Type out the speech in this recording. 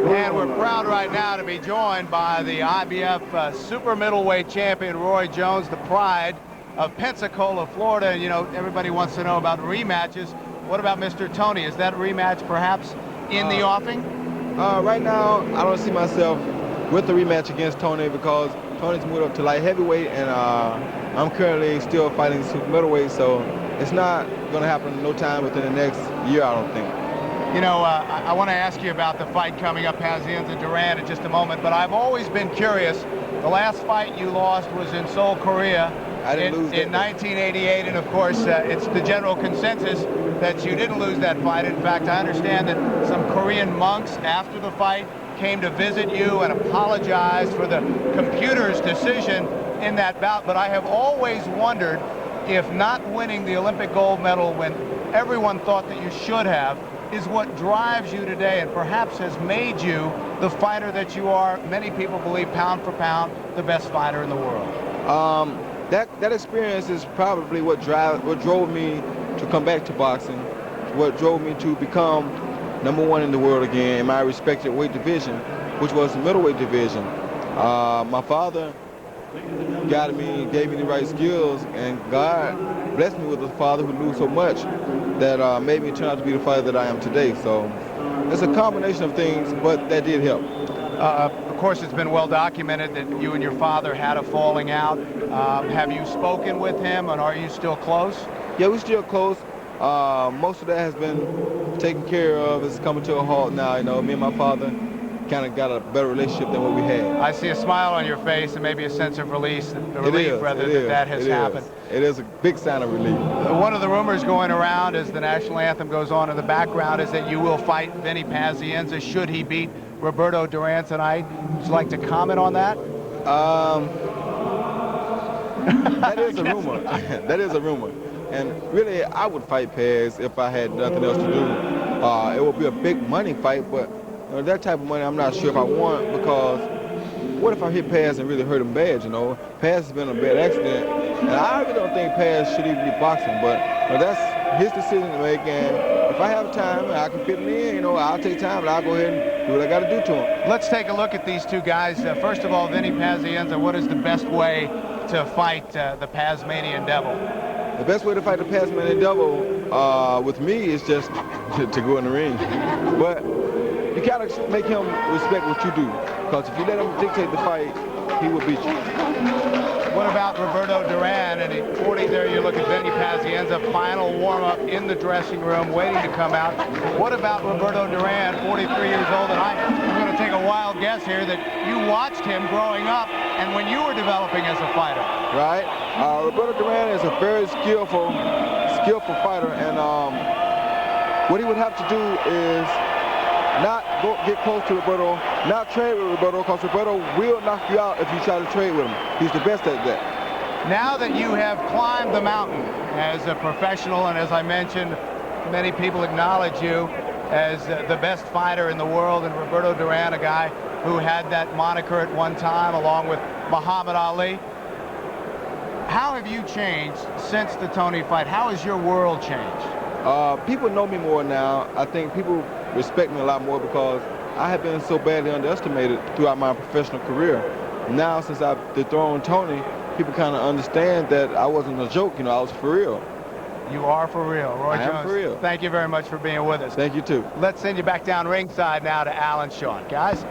And we're proud right now to be joined by the IBF super middleweight champion, Roy Jones, the pride of Pensacola, Florida. You know, everybody wants to know about rematches. What about Mr. Tony? Is that rematch perhaps in the offing? Right now, I don't see myself with the rematch against Tony because Tony's moved up to light heavyweight, and I'm currently still fighting super middleweight, so it's not going to happen no time within the next year, I don't think. You know, I want to ask you about the fight coming up, Pazienza Duran, in just a moment, but I've always been curious. The last fight you lost was in Seoul, Korea. I didn't lose in 1988, and of course, it's the general consensus that you didn't lose that fight. In fact, I understand that some Korean monks, after the fight, came to visit you and apologized for the computer's decision in that bout. But I have always wondered if not winning the Olympic gold medal when everyone thought that you should have is what drives you today and perhaps has made you the fighter that you are. Many people believe, pound for pound, the best fighter in the world. That experience is probably what drove me to come back to boxing, what drove me to become #1 in the world again in my respected weight division, which was the middleweight division. My father guided me, gave me the right skills, and God blessed me with a father who knew so much that made me turn out to be the fighter that I am today. So it's a combination of things, but that did help. Of course, it's been well documented that you and your father had a falling out. Have you spoken with him, and are you still close? Yeah, we're still close. Most of that has been taken care of. It's coming to a halt now. You know, me and my father kind of got a better relationship than what we had. I see a smile on your face and maybe a sense of relief that has happened. It is a big sign of relief. One of the rumors going around as the national anthem goes on in the background is that you will fight Vinny Pazienza should he beat Roberto Duran tonight. Would you like to comment on that? That is a rumor. That is a rumor. And really, I would fight Paz if I had nothing else to do. It would be a big money fight, but you know, that type of money I'm not sure if I want, because what if I hit Paz and really hurt him bad, you know? Paz has been a bad accident, and I really don't think Paz should even be boxing, but you know, that's his decision to make, and if I have time and I can fit him in, you know, I'll take time and I'll go ahead and do what I got to do to him. Let's take a look at these two guys. First of all, Vinny Pazienza, what is the best way to fight the Pazmanian Devil? The best way to fight the Pazmanian Devil with me is just to go in the ring. But you gotta make him respect what you do, because if you let him dictate the fight, he will beat you. What about Roberto Duran? And at 40 there, you look at Vinny Pazienza, final warm-up in the dressing room, waiting to come out. What about Roberto Duran, 43 years old? And I'm going to take a wild guess here that you watched him growing up and when you were developing as a fighter. Right. Roberto Duran is a very skillful fighter, and what he would have to do is not get close to Roberto, not trade with Roberto, because Roberto will knock you out if you try to trade with him. He's the best at that. Now that you have climbed the mountain as a professional, and as I mentioned, many people acknowledge you as the best fighter in the world, and Roberto Duran, a guy who had that moniker at one time along with Muhammad Ali. How have you changed since the Tony fight? How has your world changed? People know me more now. I think people respect me a lot more because I have been so badly underestimated throughout my professional career. Now, since I've dethroned Tony, people kind of understand that I wasn't a joke. You know, I was for real. You are for real, Roy Jones. I am for real. Thank you very much for being with us. Thank you, too. Let's send you back down ringside now to Alan Shaw. Guys.